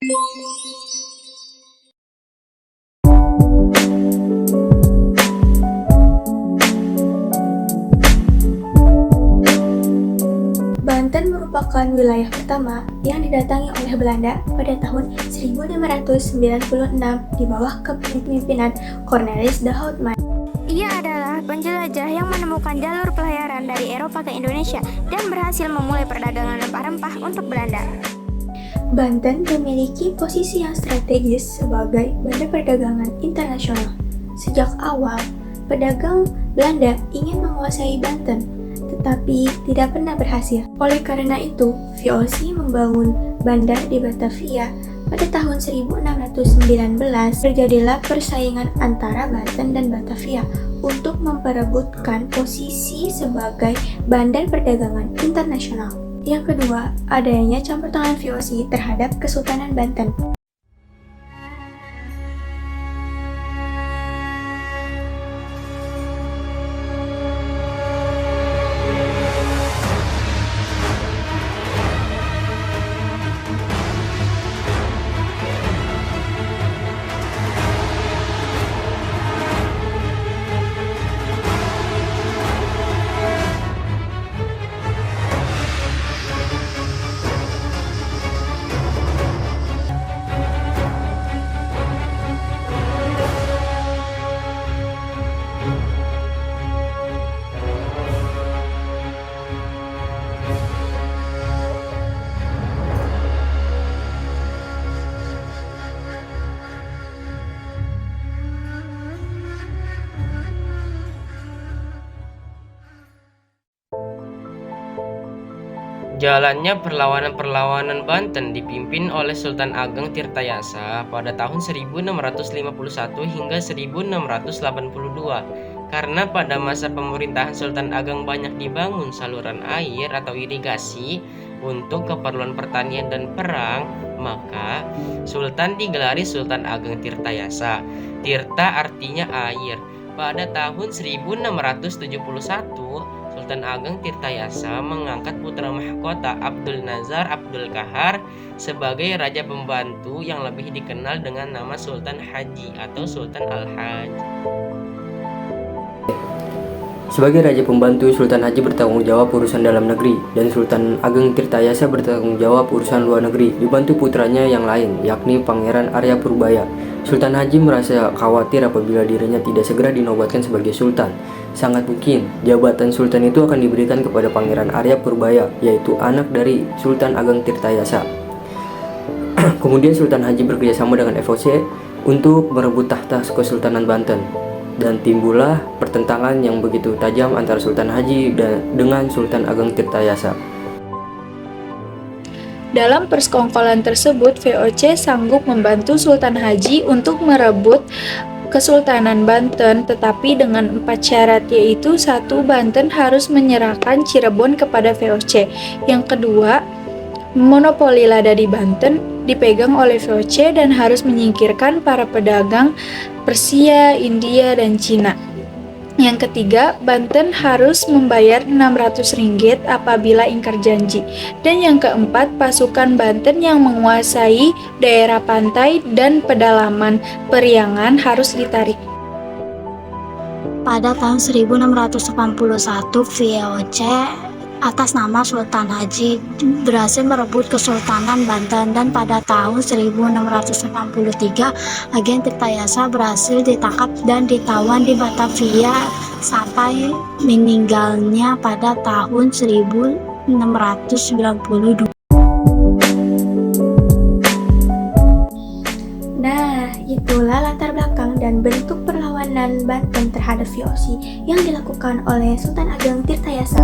Banten merupakan wilayah pertama yang didatangi oleh Belanda pada tahun 1596 di bawah kepemimpinan Cornelis de Houtman. Ia adalah penjelajah yang menemukan jalur pelayaran dari Eropa ke Indonesia dan berhasil memulai perdagangan rempah-rempah untuk Belanda. Banten memiliki posisi yang strategis sebagai bandar perdagangan internasional. Sejak awal, pedagang Belanda ingin menguasai Banten, tetapi tidak pernah berhasil. Oleh karena itu, VOC membangun bandar di Batavia. Pada tahun 1619, terjadilah persaingan antara Banten dan Batavia untuk memperebutkan posisi sebagai bandar perdagangan internasional. Yang kedua, adanya campur tangan VOC terhadap Kesultanan Banten. Jalannya perlawanan-perlawanan Banten dipimpin oleh Sultan Ageng Tirtayasa pada tahun 1651 hingga 1682. Karena pada masa pemerintahan Sultan Ageng banyak dibangun saluran air atau irigasi untuk keperluan pertanian dan perang, maka Sultan digelari Sultan Ageng Tirtayasa. Tirta artinya air. Pada tahun 1671, Sultan Ageng Tirtayasa mengangkat putra mahkota Abdul Nazar Abdul Kahar sebagai raja pembantu yang lebih dikenal dengan nama Sultan Haji atau Sultan Al-Haj. Sebagai raja pembantu, Sultan Haji bertanggung jawab urusan dalam negeri dan Sultan Ageng Tirtayasa bertanggung jawab urusan luar negeri, dibantu putranya yang lain, yakni Pangeran Arya Purbaya. Sultan Haji merasa khawatir apabila dirinya tidak segera dinobatkan sebagai sultan. Sangat mungkin jabatan sultan itu akan diberikan kepada Pangeran Arya Purbaya, yaitu anak dari Sultan Ageng Tirtayasa. Kemudian Sultan Haji bekerjasama dengan VOC untuk merebut tahta Kesultanan Banten. Dan timbullah pertentangan yang begitu tajam antara Sultan Haji dengan Sultan Ageng Tirtayasa. Dalam persekongkolan tersebut, VOC sanggup membantu Sultan Haji untuk merebut Kesultanan Banten, tetapi dengan 4 syarat, yaitu 1. Banten harus menyerahkan Cirebon kepada VOC. Yang kedua, monopoli lada di Banten dipegang oleh VOC dan harus menyingkirkan para pedagang Persia, India, dan Cina. Yang ketiga, Banten harus membayar 600 ringgit apabila ingkar janji. Dan yang keempat, pasukan Banten yang menguasai daerah pantai dan pedalaman Periangan harus ditarik. Pada tahun 1681, VOC atas nama Sultan Haji berhasil merebut Kesultanan Banten, dan pada tahun 1693 Ageng Tirtayasa berhasil ditangkap dan ditawan di Batavia sampai meninggalnya pada tahun 1692. Nah, itulah latar belakang dan bentuk perlawanan Banten terhadap VOC yang dilakukan oleh Sultan Ageng Tirtayasa.